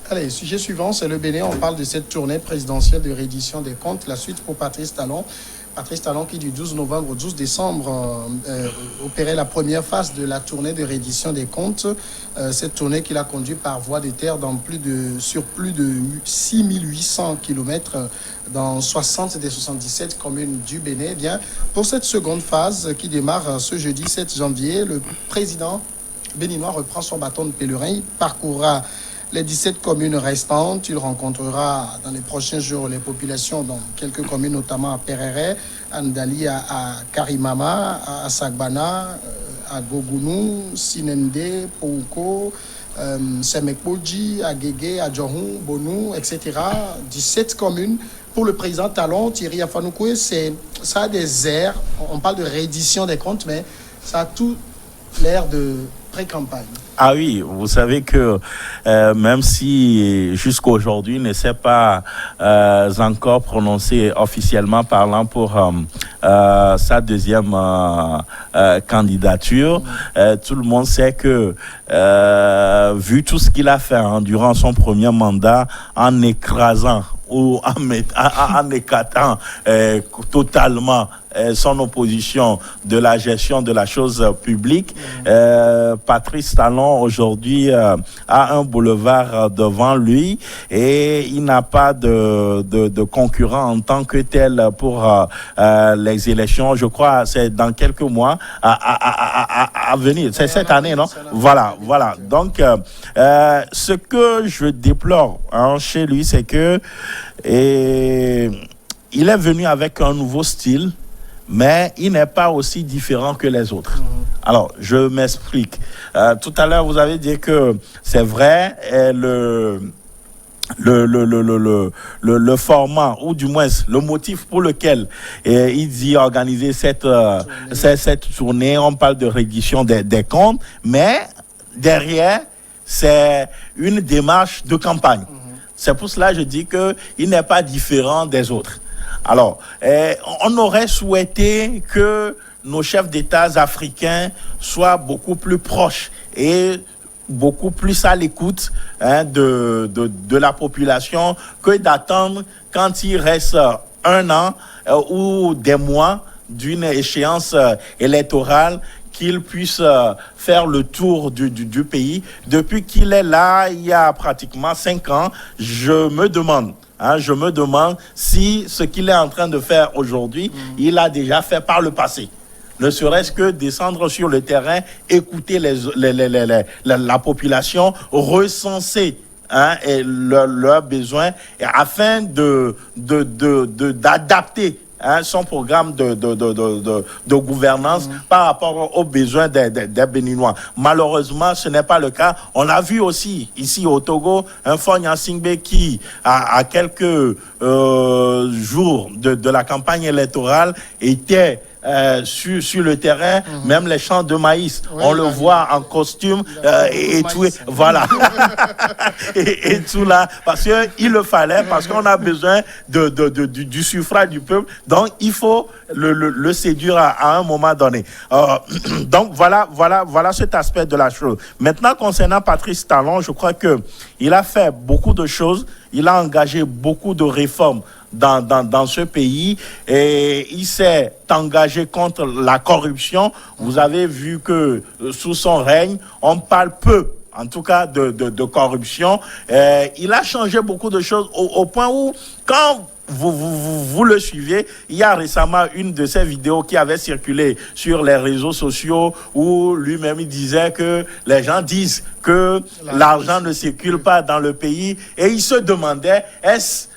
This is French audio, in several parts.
Allez, sujet suivant, c'est le Bénin. On parle de cette tournée présidentielle de reddition des comptes. La suite pour Patrice Talon. Patrice Talon qui du 12 novembre au 12 décembre opérait la première phase de la tournée de reddition des comptes. Cette tournée qu'il a conduite par voie de terre sur plus de 6800 km dans 60 des 77 communes du Bénin. Eh bien, pour cette seconde phase qui démarre ce jeudi 7 janvier, le président béninois reprend son bâton de pèlerin. Il parcourra les 17 communes restantes. Il rencontrera dans les prochains jours les populations dans quelques communes, notamment à Perere, à Ndali, à Karimama, à Sagbana, à Gogounou, Sinende, Pouko, Semekboji, à Guégué, à Djohou, Bonou, etc. 17 communes. Pour le président Talon, Thierry Afanoukoé, ça a des airs, on parle de reddition des comptes, mais ça a tout l'air de pré-campagne. Ah oui, vous savez que même si jusqu'à aujourd'hui ne s'est pas encore prononcé officiellement parlant pour sa deuxième candidature, tout le monde sait que vu tout ce qu'il a fait durant son premier mandat, en écrasant ou en écartant totalement son opposition de la gestion de la chose publique, Patrice Talon aujourd'hui a un boulevard devant lui et il n'a pas de concurrent en tant que tel pour les élections. Je crois c'est dans quelques mois à venir. C'est cette année, non? Voilà. Donc, ce que je déplore chez lui, c'est que il est venu avec un nouveau style, mais il n'est pas aussi différent que les autres. Alors, je m'explique. Tout à l'heure, vous avez dit que c'est vrai, le format, ou du moins le motif pour lequel il dit organiser cette tournée, on parle de reddition des comptes, mais derrière, c'est une démarche de campagne. C'est pour cela que je dis qu'il n'est pas différent des autres. Alors, on aurait souhaité que nos chefs d'État africains soient beaucoup plus proches et beaucoup plus à l'écoute de la population que d'attendre quand il reste un an ou des mois d'une échéance électorale qu'il puisse faire le tour du pays. Depuis qu'il est là, il y a pratiquement 5 ans, je me demande si ce qu'il est en train de faire aujourd'hui, il a déjà fait par le passé. Ne serait-ce que descendre sur le terrain, écouter la population, recenser leurs besoins afin d'adapter son programme de gouvernance par rapport aux besoins des Béninois. Malheureusement, ce n'est pas le cas. On a vu aussi, ici au Togo, un Fogna Singbe qui, à quelques jours de la campagne électorale, était sur le terrain, même les champs de maïs, on le voit en costume et tout, voilà. et tout là, parce qu'il le fallait, parce qu'on a besoin du suffrage du peuple, donc il faut le séduire à un moment donné. Donc voilà cet aspect de la chose. Maintenant, concernant Patrice Talon, je crois que il a fait beaucoup de choses, il a engagé beaucoup de réformes dans ce pays et il s'est engagé contre la corruption. Vous avez vu que sous son règne, on parle peu, en tout cas, de corruption. Il a changé beaucoup de choses au point où, quand vous le suivez, il y a récemment une de ces vidéos qui avait circulé sur les réseaux sociaux où lui-même il disait que les gens disent que l'argent ne circule pas dans le pays et il se demandait, est-ce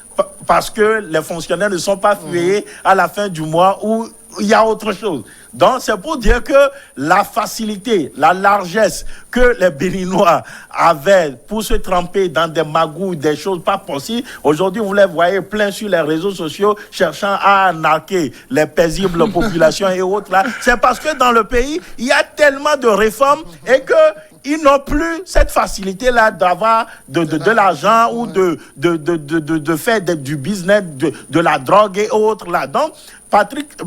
parce que les fonctionnaires ne sont pas payés à la fin du mois ou il y a autre chose. Donc, c'est pour dire que la facilité, la largesse que les Béninois avaient pour se tremper dans des magouilles, des choses pas possibles, aujourd'hui, vous les voyez plein sur les réseaux sociaux cherchant à arnaquer les paisibles populations et autres là. C'est parce que dans le pays, il y a tellement de réformes et que ils n'ont plus cette facilité-là d'avoir de l'argent ou de faire du business, de la drogue et autres là. Donc,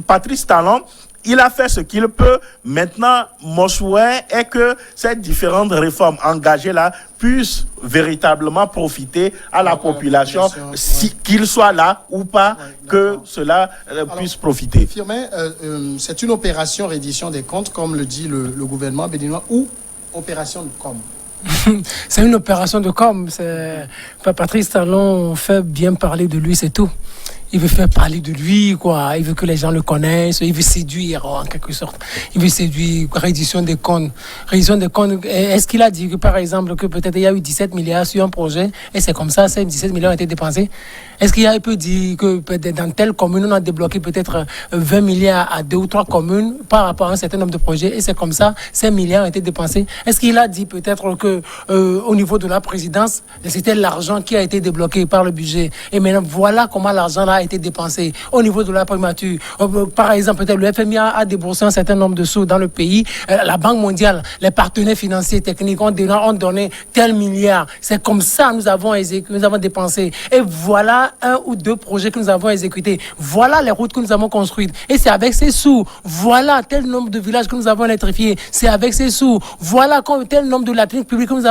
Patrice Talon il a fait ce qu'il peut. Maintenant, mon souhait est que ces différentes réformes engagées-là puissent véritablement profiter à la population, qu'il soit là ou pas, que cela puisse profiter. Firmin, c'est une opération reddition des comptes, comme le dit le gouvernement béninois, ou opération de com'? C'est une opération de com'. Patrice Talon fait bien parler de lui, c'est tout. Il veut faire parler de lui, quoi. Il veut que les gens le connaissent. Il veut séduire, en quelque sorte. Il veut séduire, reddition des comptes. Reddition des comptes. Est-ce qu'il a dit que, par exemple, que peut-être il y a eu 17 milliards sur un projet et c'est comme ça, ces 17 milliards ont été dépensés? Est-ce qu'il a pu dire que peut-être dans telle commune, on a débloqué peut-être 20 milliards à 2 ou 3 communes par rapport à un certain nombre de projets et c'est comme ça, ces milliards ont été dépensés? Est-ce qu'il a dit peut-être que au niveau de la présidence, c'était l'argent qui a été débloqué par le budget et maintenant voilà comment l'argent là a été dépensé au niveau de la primature? Par exemple, peut-être le FMI a déboursé un certain nombre de sous dans le pays. La Banque mondiale, les partenaires financiers techniques ont donné tel milliard. C'est comme ça nous avons dépensé. Et voilà 1 ou 2 projets que nous avons exécutés. Voilà les routes que nous avons construites. Et c'est avec ces sous. Voilà tel nombre de villages que nous avons électrifiés. C'est avec ces sous. Voilà tel nombre de latrines publiques que nous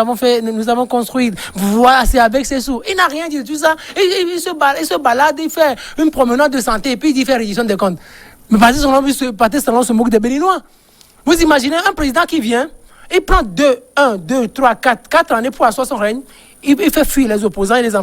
avons construites. Voilà, c'est avec ces sous. Il n'a rien dit de tout ça. Il se balade, il fait une promenade de santé et puis il fait reddition des comptes. Mais Patrice Talon se moque des Béninois. Vous imaginez un président qui vient, il prend 4 années pour asseoir son règne. Il fait fuir les opposants, il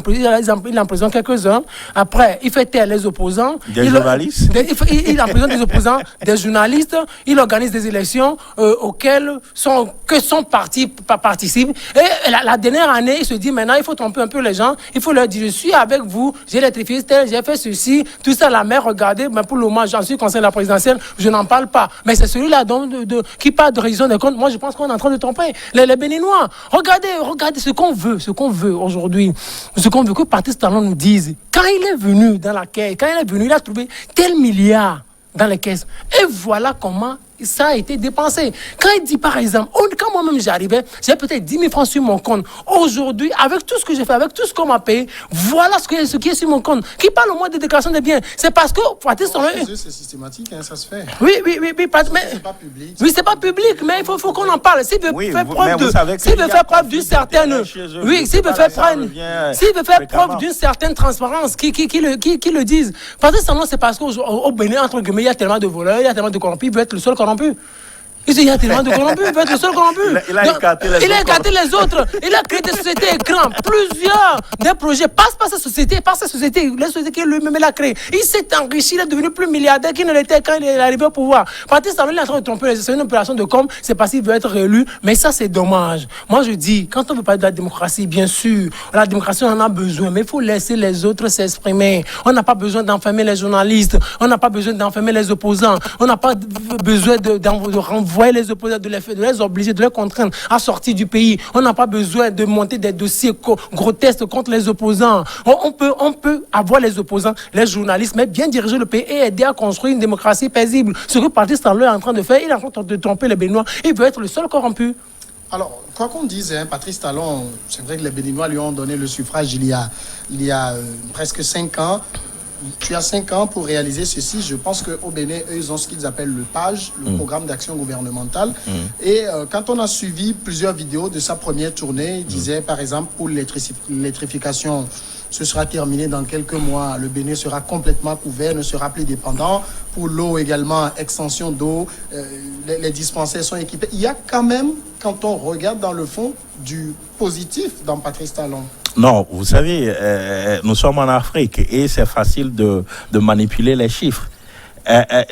emprisonne quelques-uns. Après, il fait taire les opposants. Des journalistes. Il emprisonne des opposants, des journalistes. Il organise des élections auxquelles son parti participe. Et la dernière année, il se dit maintenant, il faut tromper un peu les gens. Il faut leur dire, je suis avec vous, j'ai électrifié tel, j'ai fait ceci, tout ça, la mer, regardez. Mais pour le moment, j'en suis concernant la présidentielle, je n'en parle pas. Mais c'est celui-là qui parle de révision des comptes. Moi, je pense qu'on est en train de tromper les Béninois. Regardez ce qu'on veut aujourd'hui, ce qu'on veut que Patrice Talon nous dise. Quand il est venu dans la caisse, il a trouvé tel milliard dans les caisses. Et voilà comment ça a été dépensé. Quand il dit par exemple, quand moi-même j'arrivais, j'ai peut-être 10 000 francs sur mon compte. Aujourd'hui, avec tout ce que j'ai fait, avec tout ce qu'on m'a payé, voilà ce qui est sur mon compte. Qui parle au moins de déclaration des biens. C'est parce que Patrice Talon... C'est systématique, hein, ça se fait. Oui, c'est pas public. Oui, c'est pas public, mais il faut qu'on en parle. S'il veut faire preuve d'une certaine... Oui, s'il veut faire preuve d'une certaine transparence, qui le disent. Patrice Talon, c'est parce qu'au Bénin, entre guillemets, il y a tellement de voleurs, il y a tellement de corrompus, il veut être le seul corrompu. Il y a tellement de corrompus, il veut être le seul corrompu. Il a écarté les autres. Il a créé des sociétés écrans, plusieurs des projets. Par ces sociétés, les sociétés que lui-même a créées. Il s'est enrichi, il est devenu plus milliardaire qu'il ne l'était quand il est arrivé au pouvoir. Patrice Talon, il est en train de tromper. C'est une opération de com', c'est parce qu'il veut être réélu. Mais ça, c'est dommage. Moi, je dis, quand on veut parler de la démocratie, bien sûr, la démocratie, on en a besoin. Mais il faut laisser les autres s'exprimer. On n'a pas besoin d'enfermer les journalistes. On n'a pas besoin d'enfermer les opposants. On n'a pas besoin de renvoyer les opposants, de les obliger, de les contraindre à sortir du pays. On n'a pas besoin de monter des dossiers grotesques contre les opposants. On peut avoir les opposants, les journalistes, mais bien diriger le pays et aider à construire une démocratie paisible. Ce que Patrice Talon est en train de faire, il est en train de tromper les Béninois. Il veut être le seul corrompu. Alors, quoi qu'on dise, hein, Patrice Talon, c'est vrai que les Béninois lui ont donné le suffrage il y a presque 5 ans. Tu as 5 ans pour réaliser ceci. Je pense qu'au Bénin, eux, ils ont ce qu'ils appellent le PAGE, le programme d'action gouvernementale. Et quand on a suivi plusieurs vidéos de sa première tournée, il disait, par exemple, pour l'électrification, ce sera terminé dans quelques mois. Le Bénin sera complètement couvert, ne sera plus dépendant. Pour l'eau également, extension d'eau, les dispensaires sont équipés. Il y a quand même, quand on regarde dans le fond, du positif dans Patrice Talon. Non, vous savez, nous sommes en Afrique et c'est facile de manipuler les chiffres.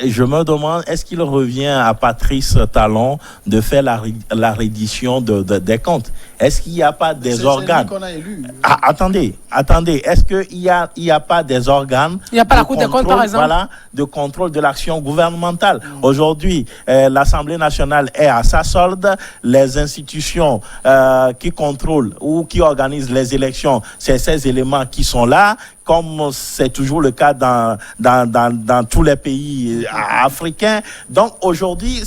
Je me demande, est-ce qu'il revient à Patrice Talon de faire la reddition des comptes? Est-ce qu'il n'y a pas des organes? C'est lui qu'on a élu. Attendez. Est-ce qu'il n'y a pas des organes? Il n'y a pas la Cour des comptes, par exemple? Voilà, de contrôle de l'action gouvernementale. Aujourd'hui, l'Assemblée nationale est à sa solde. Les institutions qui contrôlent ou qui organisent les élections, c'est ces éléments qui sont là, comme c'est toujours le cas dans tous les pays africains. Donc aujourd'hui,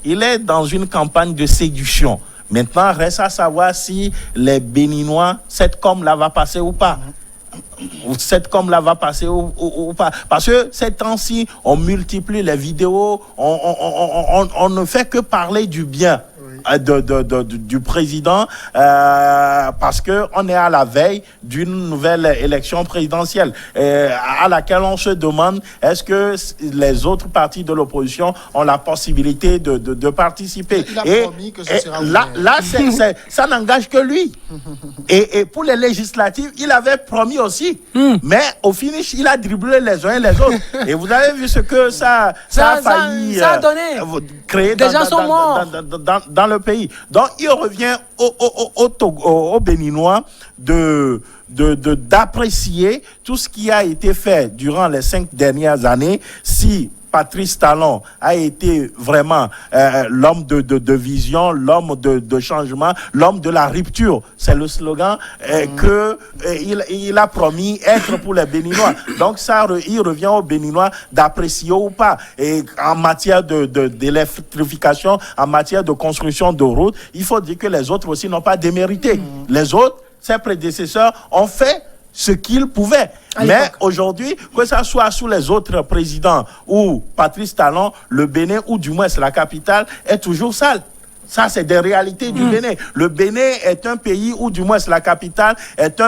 il est dans une campagne de séduction. Maintenant, reste à savoir si les Béninois, cette com-là va passer ou pas. cette com-là va passer ou pas. Parce que ces temps-ci, on multiplie les vidéos, on ne fait que parler du bien du président parce qu'on est à la veille d'une nouvelle élection présidentielle à laquelle on se demande est-ce que les autres partis de l'opposition ont la possibilité de participer. Il a promis que ce sera là ça n'engage que lui. Et pour les législatives, il avait promis aussi. Mais au finish, il a dribblé les uns et les autres. Et vous avez vu ce que ça a failli créer dans le pays. Donc, il revient au Béninois d'apprécier tout ce qui a été fait durant les 5 dernières années. Si Patrice Talon a été vraiment l'homme de vision, l'homme de changement, l'homme de la rupture. C'est le slogan qu'il a promis être pour les Béninois. Donc il revient aux Béninois d'apprécier ou pas. Et en matière d'électrification, en matière de construction de routes, il faut dire que les autres aussi n'ont pas démérité. Les autres, ses prédécesseurs, ont fait ce qu'ils pouvaient. Mais aujourd'hui, que ça soit sous les autres présidents ou Patrice Talon, le Bénin, ou du moins c'est la capitale, est toujours sale. Ça, c'est des réalités du Bénin. Le Bénin est un pays où, du moins, la capitale est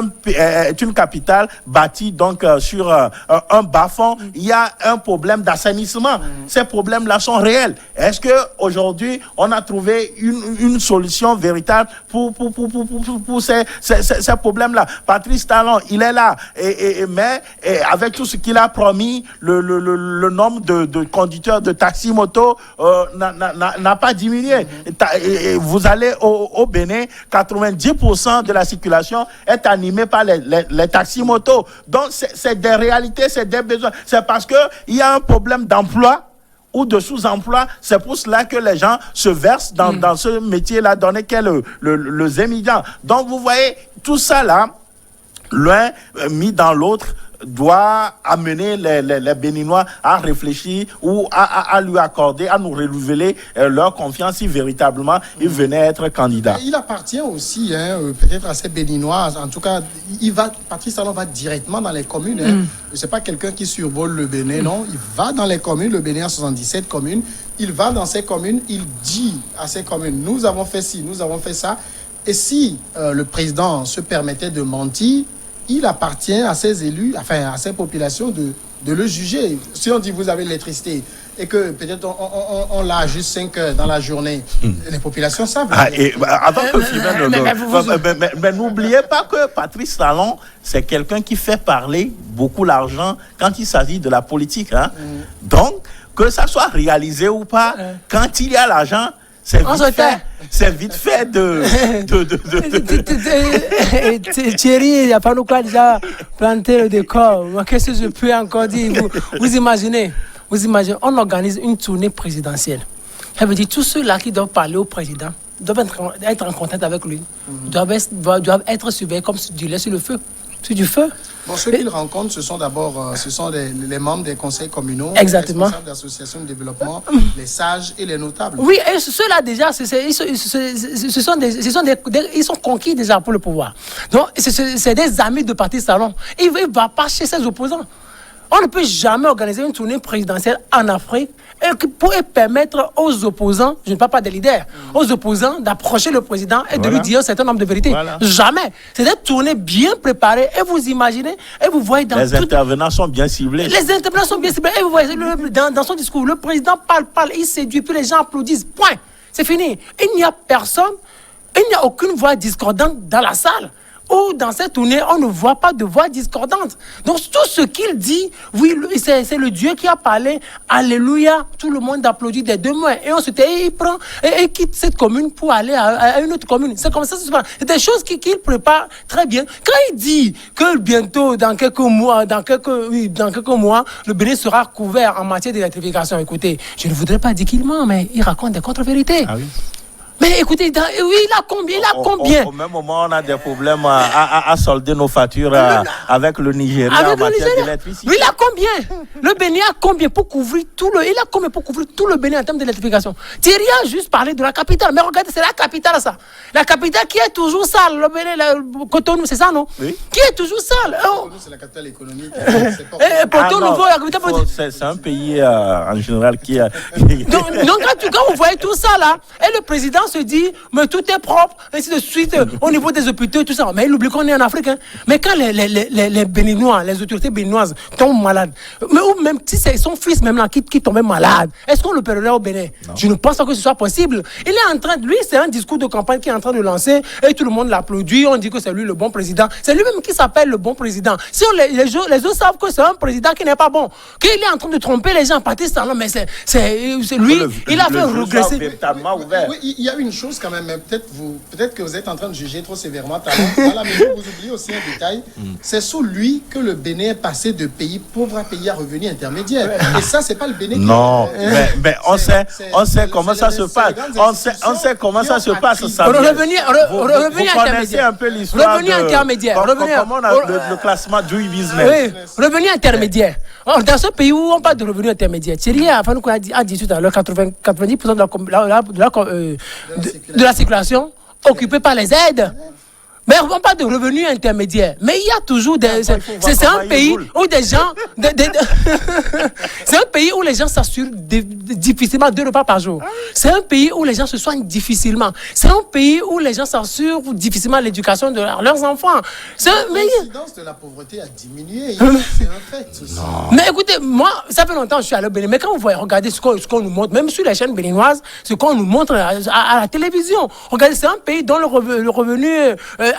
une capitale bâtie donc sur un bas-fond. Il y a un problème d'assainissement. Ces problèmes-là sont réels. Est-ce que aujourd'hui, on a trouvé une solution véritable pour ces problèmes-là? Patrice Talon, il est là, mais avec tout ce qu'il a promis, le nombre de conducteurs de taxi-moto n'a pas diminué. Et vous allez au Bénin, 90% de la circulation est animée par les taxis-motos. Donc, c'est des réalités, c'est des besoins. C'est parce qu'il y a un problème d'emploi ou de sous-emploi. C'est pour cela que les gens se versent dans ce métier-là, donné qu'est le Zémidian. Donc, vous voyez, tout ça là, l'un mis dans l'autre, doit amener les Béninois à réfléchir ou à lui accorder, à nous renouveler leur confiance si véritablement ils venaient être candidats. Il appartient aussi peut-être à ces Béninois, en tout cas, Patrice Talon va directement dans les communes. C'est pas quelqu'un qui survole le Bénin, non. Il va dans les communes, le Bénin a 77 communes, il va dans ces communes, il dit à ces communes, nous avons fait ci, nous avons fait ça. Et si le président se permettait de mentir, il appartient à ses élus, enfin à ses populations de le juger. Si on dit vous avez l'électricité et que peut-être on l'a juste 5 heures dans la journée, les populations savent. Avant que mais n'oubliez pas que Patrice Talon, c'est quelqu'un qui fait parler beaucoup l'argent quand il s'agit de la politique. Donc, que ça soit réalisé ou pas, quand il y a l'argent, c'est vite fait de... Thierry, il n'y a pas nous quoi déjà planté le décor. Qu'est-ce que je peux encore dire? Vous imaginez, on organise une tournée présidentielle. Ça veut dire tous ceux-là qui doivent parler au président doivent être en contact avec lui, doivent être surveillés comme du lait sur le feu. C'est du feu. Bon, ceux qu'ils rencontrent, ce sont d'abord les membres des conseils communaux, exactement, les responsables d'associations de développement, les sages et les notables. Oui, et ceux-là déjà, ils sont conquis déjà pour le pouvoir. Donc, c'est des amis de Patrice Talon. Il ne va pas chez ses opposants. On ne peut jamais organiser une tournée présidentielle en Afrique pour permettre aux opposants, je ne parle pas des leaders, aux opposants d'approcher le président et de lui dire un certain nombre de vérités. Jamais. C'est des tournées bien préparées et vous imaginez, et vous voyez les intervenants sont bien ciblés. Les intervenants sont bien ciblés et vous voyez dans son discours, le président parle, il séduit, puis les gens applaudissent. Point. C'est fini. Il n'y a personne, il n'y a aucune voix discordante dans la salle. Ou dans cette tournée, on ne voit pas de voix discordante. Donc tout ce qu'il dit, oui, c'est le Dieu qui a parlé. Alléluia. Tout le monde applaudit des deux mains. Et ensuite, il prend et quitte cette commune pour aller à une autre commune. C'est comme ça que ça se passe. C'est des choses qu'il prépare très bien. Quand il dit que bientôt, dans quelques mois, le Bénin sera couvert en matière d'électrification, écoutez, je ne voudrais pas dire qu'il ment, mais il raconte des contre-vérités. Ah oui. Mais écoutez, oui, il a combien? Il a combien? Au même moment, on a des problèmes à solder nos factures avec le Nigeria Avec en le matière Nigeria. d'électricité. Oui, il a combien? Le Bénin a combien pour couvrir tout le... Il a combien pour couvrir tout le Bénin en termes d'électrification? Thierry a juste parlé de la capitale. Mais regardez, c'est la capitale, ça. La capitale qui est toujours sale. Le Bénin, le Cotonou, c'est ça, non? Oui. Qui est toujours sale. C'est la capitale économique. Porto Nouveau, la capitale... C'est un pays en général qui a... Donc quand vous voyez tout ça là, et le président se dit, mais tout est propre, ainsi de suite, au niveau des hôpitaux et tout ça. Mais il oublie qu'on est en Afrique. Hein. Mais quand les Béninois, les autorités béninoises tombent malades, mais ou même si c'est son fils même là qui tombait malade, est-ce qu'on le paierait au Bénin? Je ne pense pas que ce soit possible. Il est en train, lui, c'est un discours de campagne qu'il est en train de lancer, et tout le monde l'applaudit, on dit que c'est lui le bon président. C'est lui-même qui s'appelle le bon président. Si les autres savent que c'est un président qui n'est pas bon, qu'il est en train de tromper les gens, Patrice Talon, mais c'est lui, il a fait regresser. Oui, il y a une chose quand même, mais peut-être que vous êtes en train de juger trop sévèrement Talon. Dans la mesure où vous oubliez aussi un détail, c'est sous lui que le Bénin est passé de pays pauvre à pays à revenu intermédiaire. Et ça, c'est pas le Bénin. Non, mais on sait comment ça se passe. On sait comment ça se passe. Revenu intermédiaire. Un peu l'histoire. Revenu intermédiaire. Comment on a le classement du business. Oui, revenu intermédiaire. Alors, dans ce pays où on parle de revenu intermédiaire, Thierry a dit tout à l'heure 90% de la circulation occupée par les aides. Mais on parle de revenus intermédiaires. Mais il y a toujours des... C'est un pays où des gens... c'est un pays où les gens s'assurent difficilement 2 repas par jour. C'est un pays où les gens se soignent difficilement. C'est un pays où les gens s'assurent difficilement l'éducation de leurs enfants. L'incidence de la pauvreté a diminué. C'est un fait aussi. Mais écoutez, moi, ça fait longtemps que je suis allé au Bénin. Mais quand vous voyez, regardez ce qu'on nous montre, même sur les chaînes béninoises, ce qu'on nous montre à la télévision. Regardez, c'est un pays dont le revenu...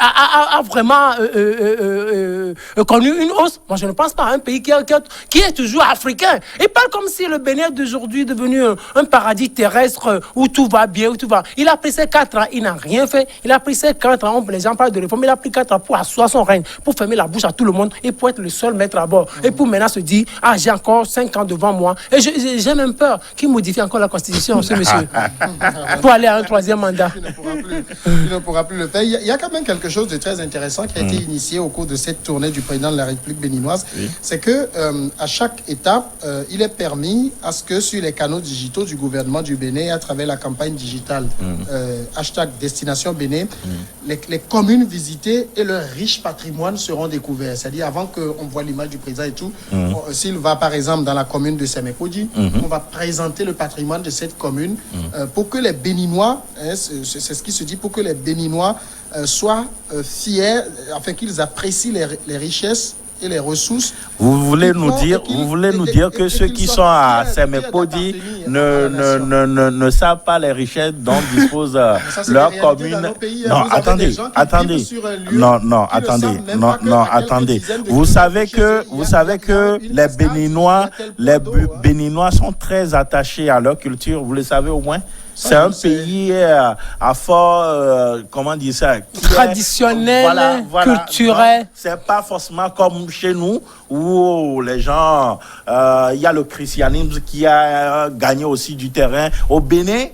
a vraiment connu une hausse. Moi, je ne pense pas à un pays qui est toujours africain. Il parle comme si le Bénin d'aujourd'hui est devenu un paradis terrestre où tout va bien, où tout va. Il a pris ses 4 ans, il n'a rien fait. Il a pris ses 4 ans, les gens parlent de réforme, il a pris 4 ans pour asseoir son règne, pour fermer la bouche à tout le monde et pour être le seul maître à bord. Et pour maintenant se dire, j'ai encore 5 ans devant moi. Et j'ai même peur qu'il modifie encore la Constitution, ce monsieur, pour aller à un 3e mandat. Il ne pourra plus le faire. Il y a quand même quelque chose de très intéressant qui a été initié au cours de cette tournée du président de la République béninoise, c'est que à chaque étape, il est permis à ce que sur les canaux digitaux du gouvernement du Bénin, à travers la campagne digitale hashtag Destination Bénin, les communes visitées et leur riche patrimoine seront découverts. C'est-à-dire avant qu'on voit l'image du président et tout, s'il va par exemple dans la commune de Sémékodi, on va présenter le patrimoine de cette commune pour que les Béninois, c'est ce qui se dit, pour que les Béninois soient fiers, afin qu'ils apprécient les richesses et les ressources. Vous voulez nous dire que ceux qui sont à Sémékodi ne savent pas les richesses dont dispose leur commune. Non, attendez. Vous savez que les Béninois sont très attachés à leur culture. Vous le savez au moins? C'est un pays à fort, comment dire ça, traditionnel, culturel. C'est pas forcément comme chez nous où les gens, il y a le christianisme qui a gagné aussi du terrain. Au Bénin,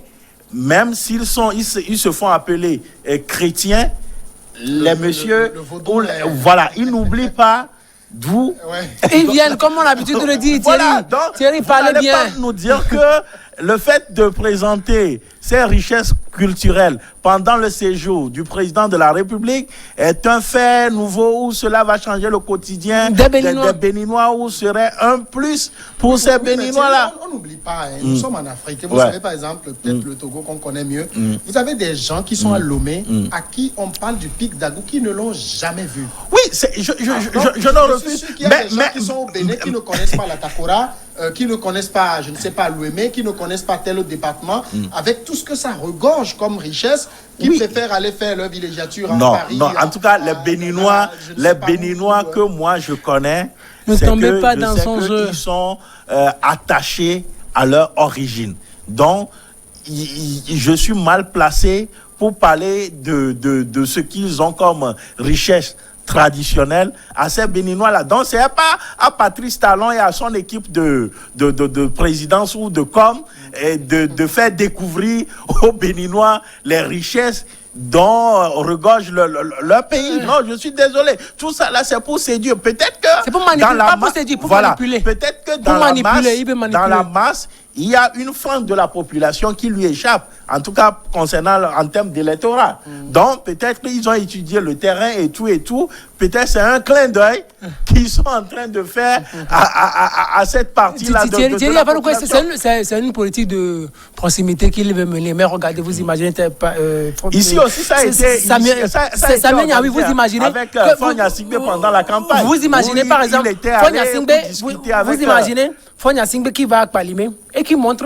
même s'ils se font appeler chrétiens, les messieurs, ils n'oublient pas d'où ils viennent, comme on a l'habitude de le dire, Thierry. Thierry parlait bien. Pas nous dire que le fait de présenter ces richesses culturelles pendant le séjour du président de la République est un fait nouveau où cela va changer le quotidien des Béninois, où serait un plus pour ces Béninois-là. On n'oublie pas, nous sommes en Afrique. Vous savez par exemple, peut-être le Togo qu'on connaît mieux, vous avez des gens qui sont à Lomé, à qui on parle du pic d'Agou, qui ne l'ont jamais vu. Oui, je ne refuse. Il y a des gens qui sont au Bénin, qui ne connaissent pas la Takora, qui ne connaissent pas, je ne sais pas, l'Ouémé, qui ne connaissent pas tel autre département, avec tout ce que ça regorge comme richesse, qui préfèrent aller faire leur villégiature en Paris. Non, en tout cas, les Béninois que moi je connais, ne tombez pas dans son jeu. Ils sont attachés à leur origine. Donc, je suis mal placé pour parler de ce qu'ils ont comme richesse traditionnelle à ces Béninois-là. Donc, c'est pas à Patrice Talon et à son équipe de présidence ou de com et de faire découvrir aux Béninois les richesses dont regorge leur pays. Non, je suis désolé. Tout ça là, c'est pour séduire. Peut-être que c'est pour manipuler, pas pour séduire, pour manipuler. Peut-être que dans la masse, il y a une frange de la population qui lui échappe. En tout cas, en termes d'électorat. Donc, peut-être qu'ils ont étudié le terrain et tout. Peut-être c'est un clin d'œil qu'ils sont en train de faire à cette partie-là de la population. C'est une politique de proximité qu'il veut mener. Mais regardez, vous imaginez... ici aussi, ça a été... vous imaginez... Avec Fonya Singbe pendant la campagne. Vous imaginez, par exemple, Fonya Singbe, vous imaginez Fonya Singbe qui va à Palimé et qui montre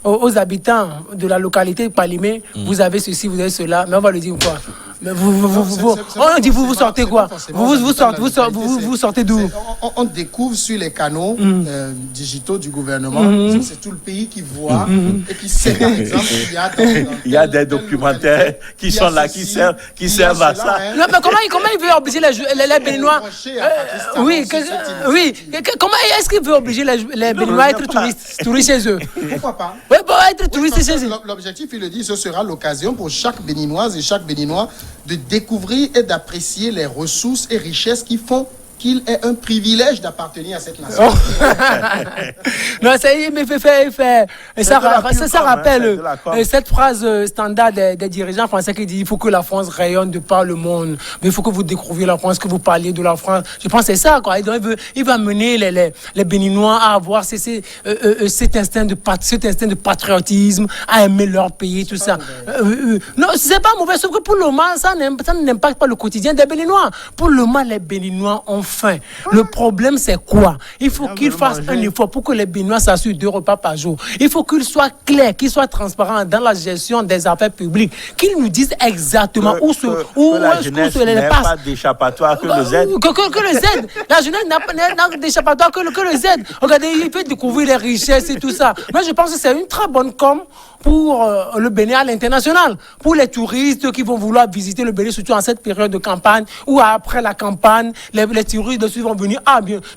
aux habitants de la localité de Palimé, vous avez ceci, vous avez cela, mais on va le dire quoi? Mais on dit vous sortez quoi? Vous sortez d'où? On découvre sur les canaux digitaux du gouvernement, c'est tout le pays qui voit et qui sait, par exemple, il y a des documentaires qui sont là, qui servent à ça. Non, mais comment il veut obliger les Béninois? Comment est-ce qu'il veut obliger les Béninois à être touristes chez eux? Pourquoi pas? Oui, bon, être touristes chez eux. L'objectif, il le dit, ce sera l'occasion pour chaque Béninoise et chaque Béninois de découvrir et d'apprécier les ressources et richesses qui font qu'il est un privilège d'appartenir à cette nation. Non, ça rappelle cette phrase standard des dirigeants français qui dit il faut que la France rayonne de par le monde, mais il faut que vous découvriez la France, que vous parliez de la France. Je pense que c'est ça, quoi. Il va mener les Béninois à avoir cet instinct de patriotisme, à aimer leur pays, tout ça. Non, c'est pas mauvais, sauf que pour le moment, ça n'impacte pas le quotidien des Béninois. Pour le moment, les Béninois ont faim. Le problème, c'est quoi? Il faut qu'ils fassent un effort pour que les Béninois s'assurent 2 repas par jour. Il faut qu'ils soient clairs, qu'ils soient transparents dans la gestion des affaires publiques, qu'ils nous disent exactement où la jeunesse n'a pas d'échappatoire que le Z. Que le Z. La jeunesse n'a d'échappatoire que le Z. Regardez, il peut découvrir les richesses et tout ça. Moi, je pense que c'est une très bonne com pour le Bénin à l'international, pour les touristes qui vont vouloir visiter le Bénin, surtout en cette période de campagne ou après la campagne, les touristes vont venir.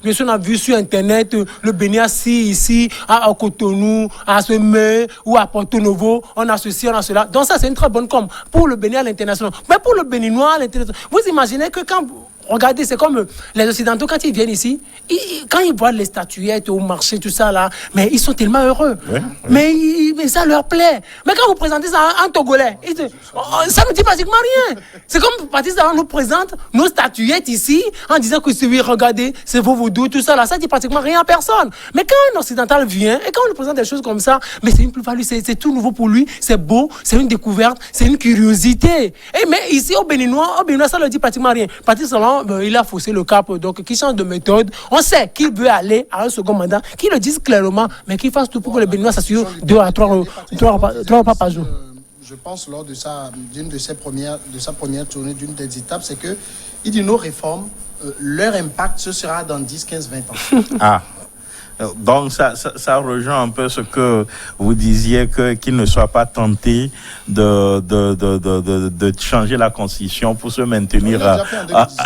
Bien sûr, on a vu sur Internet le Bénin ici, à Cotonou, à Semé ou à Porto Novo, on a ceci, on a cela. Donc ça, c'est une très bonne com pour le Bénin à l'international. Mais pour le Béninois à l'international, vous imaginez que quand... Regardez, c'est comme les Occidentaux, quand ils viennent ici, quand ils voient les statuettes au marché, tout ça là, mais ils sont tellement heureux. Oui. Mais ça leur plaît. Mais quand vous présentez ça à un Togolais, ça ne dit pratiquement rien. C'est comme Patrice Talon nous présente nos statuettes ici, en disant que oui, regardez, c'est vos vaudous, tout ça là, ça ne dit pratiquement rien à personne. Mais quand un Occidental vient, et quand on lui présente des choses comme ça, mais c'est une plus-value, c'est tout nouveau pour lui, c'est beau, c'est une découverte, c'est une curiosité. Mais ici, au Béninois, ça ne dit pratiquement rien. Patrice Talon, il a faussé le cap, donc qu'il change de méthode. On sait qu'il veut aller à un second mandat, qu'il le dise clairement, mais qu'il fasse tout pour que les Béninois s'assurent 2 à 3 repas par jour. Je pense lors de sa première tournée, d'une des étapes, c'est que il dit nos réformes, leur impact, ce sera dans 10, 15, 20 ans. Donc, ça rejoint un peu ce que vous disiez, qu'il ne soit pas tenté de changer la Constitution pour se maintenir. Il a déjà fait en 2019,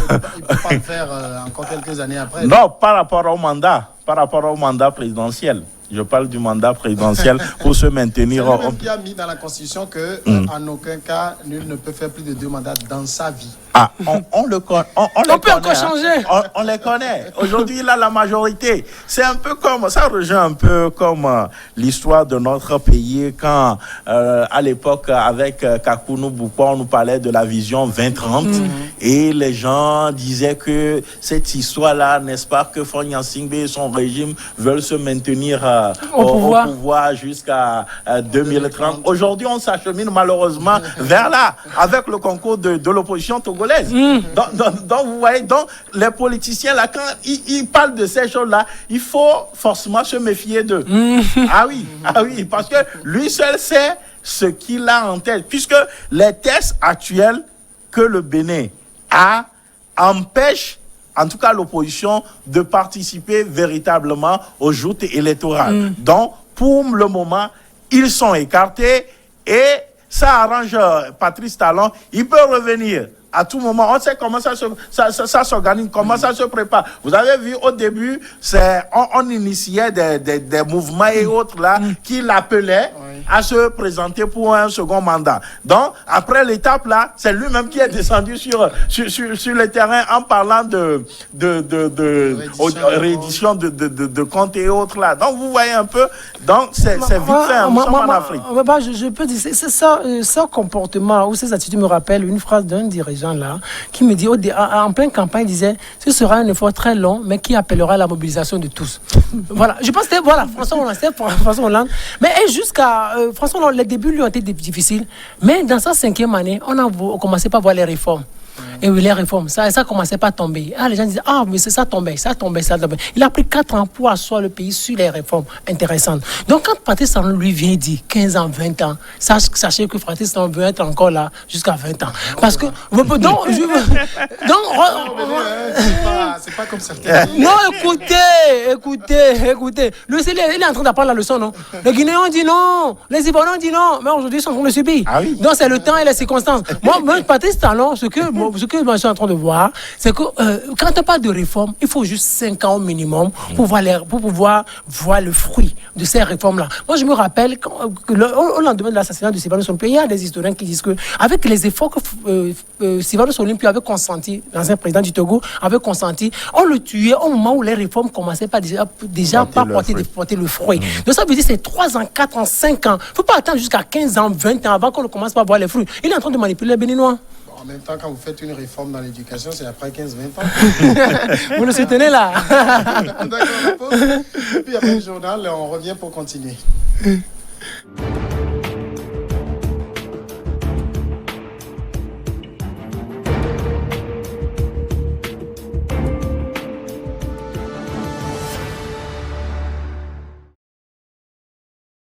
donc il ne peut pas le faire encore quelques années après. Non, par rapport au mandat présidentiel. Je parle du mandat présidentiel pour se maintenir. C'est lui-même qui a mis dans la Constitution que, en aucun cas, nul ne peut faire plus de 2 mandats dans sa vie. On le connaît. On peut encore changer. On les connaît. Aujourd'hui, il a la majorité. C'est un peu comme, ça rejoint un peu comme l'histoire de notre pays quand, à l'époque, avec Kakounou Boupa, on nous parlait de la vision 2030 et les gens disaient que cette histoire-là, n'est-ce pas, que Fonya Singbe et son régime veulent se maintenir au pouvoir jusqu'à 2030. Aujourd'hui, on s'achemine malheureusement vers là, avec le concours de l'opposition togolaise. Donc, vous voyez, les politiciens, là, quand ils parlent de ces choses-là, il faut forcément se méfier d'eux. Ah oui, parce que lui seul sait ce qu'il a en tête, puisque les tests actuels que le Bénin a empêchent en tout cas l'opposition, de participer véritablement aux joutes électorales. Donc, pour le moment, ils sont écartés et ça arrange Patrice Talon. Il peut revenir à tout moment. On sait comment ça s'organise, comment ça se prépare. Vous avez vu, au début, on initiait des mouvements et autres là qui l'appelaient à se présenter pour un second mandat. Donc, après l'étape là, c'est lui-même qui est descendu sur le terrain en parlant de réédition de comptes et autres là. Donc, vous voyez un peu, donc c'est vite fait, nous sommes en Afrique. Je peux dire, c'est ça, ce comportement ou ces attitudes me rappellent une phrase d'un dirigeant là qui me dit, en pleine campagne, il disait, ce sera un effort très long, mais qui appellera la mobilisation de tous. Voilà, je pense que François Hollande. Mais jusqu'à François Hollande, les débuts lui ont été difficiles, mais dans sa 5e année, on a commencé par voir les réformes. Et oui, les réformes, ça commençait pas à tomber. Les gens disaient, mais ça tombait. Il a pris 4 ans pour asseoir le pays sur les réformes intéressantes. Donc, quand Patrice Talon lui vient dire 15 ans, 20 ans, sachez que Patrice Talon veut être encore là jusqu'à 20 ans. Parce que, c'est pas comme certains. Non, écoutez. Lui, il est en train d'apprendre la leçon, non? Les Guinéens ont dit non, les Ivoiriens ont dit non, mais aujourd'hui, ils sont en train de subir. Ah oui. Donc, c'est le temps et les circonstances. Moi, Patrice Talon, ce que je suis en train de voir, c'est que quand on parle de réforme, il faut juste 5 ans au minimum pour pouvoir voir le fruit de ces réformes-là. Moi, je me rappelle au lendemain de l'assassinat de Sylvanus Olympio, il y a des historiens qui disent qu'avec les efforts que Sylvanus Olympio avait consenti, l'ancien président du Togo avait consenti, on le tuait au moment où les réformes commençaient pas déjà par porter le fruit. Donc ça veut dire c'est 3 ans, 4 ans, 5 ans. Il ne faut pas attendre jusqu'à 15 ans, 20 ans avant qu'on ne commence pas à voir les fruits. Il est en train de manipuler les Béninois. En même temps, quand vous faites une réforme dans l'éducation, c'est après 15-20 ans. Vous le soutenez là. D'accord, on pause. Et puis après le journal, on revient pour continuer.